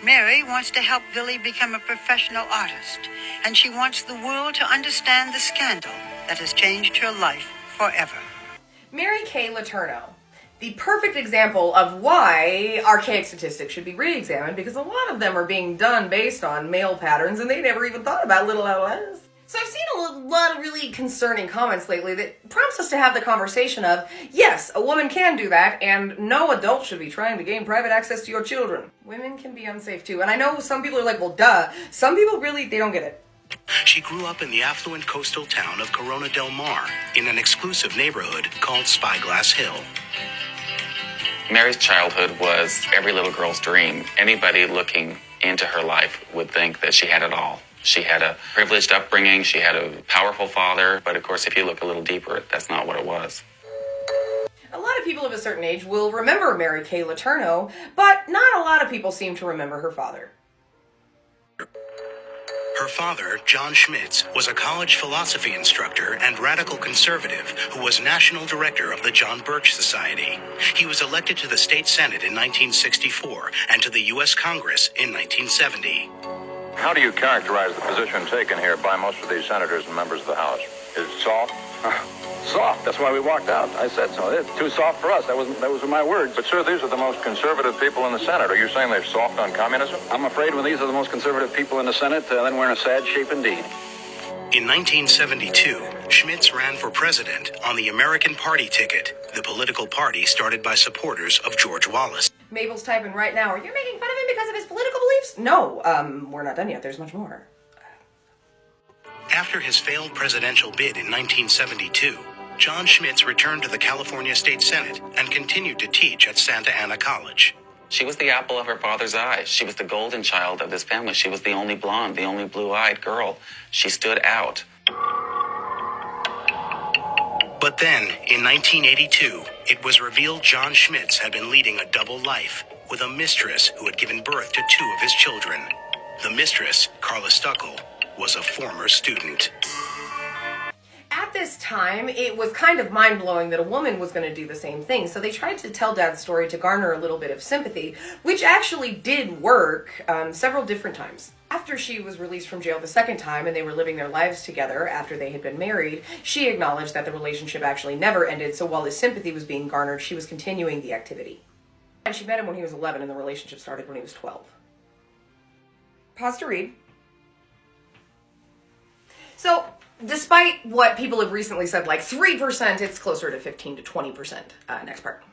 Mary wants to help Billy become a professional artist, and she wants the world to understand the scandal that has changed her life forever. Mary Kay Letourneau. The perfect example of why archaic statistics should be re-examined, because a lot of them are being done based on male patterns and they never even thought about little LLS. So I've seen a lot of really concerning comments lately that prompts us to have the conversation of, yes, a woman can do that, and no adult should be trying to gain private access to your children. Women can be unsafe too, and I know some people are like, well, duh. Some people really, they don't get it. She grew up in the affluent coastal town of Corona del Mar, in an exclusive neighborhood called Spyglass Hill. Mary's childhood was every little girl's dream. Anybody looking into her life would think that she had it all. She had a privileged upbringing, she had a powerful father, but of course if you look a little deeper, that's not what it was. A lot of people of a certain age will remember Mary Kay Letourneau, but not a lot of people seem to remember her father. Her father, John Schmitz, was a college philosophy instructor and radical conservative who was national director of the John Birch Society. He was elected to the state senate in 1964 and to the U.S. Congress in 1970. How do you characterize the position taken here by most of these senators and members of the House? Is it soft? Soft. That's why we walked out. I said so. It's too soft for us. Those were my words. But, sir, these are the most conservative people in the Senate. Are you saying they're soft on communism? I'm afraid when these are the most conservative people in the Senate, then we're in a sad shape indeed. In 1972, Schmitz ran for president on the American Party ticket, the political party started by supporters of George Wallace. Mabel's typing right now, are you making fun of him because of his political beliefs? No, we're not done yet. There's much more. After his failed presidential bid in 1972, John Schmitz returned to the California State Senate and continued to teach at Santa Ana College. She was the apple of her father's eye. She was the golden child of this family. She was the only blonde, the only blue-eyed girl. She stood out. But then, in 1982, it was revealed John Schmitz had been leading a double life with a mistress who had given birth to two of his children. The mistress, Carla Stuckel, was a former student. At this time, it was kind of mind-blowing that a woman was going to do the same thing, so they tried to tell Dad's story to garner a little bit of sympathy, which actually did work several different times. After she was released from jail the second time and they were living their lives together after they had been married, she acknowledged that the relationship actually never ended, so while his sympathy was being garnered, she was continuing the activity. And she met him when he was 11 and the relationship started when he was 12. Pause to read. So, despite what people have recently said, like 3%, it's closer to 15 to 20%. Next part.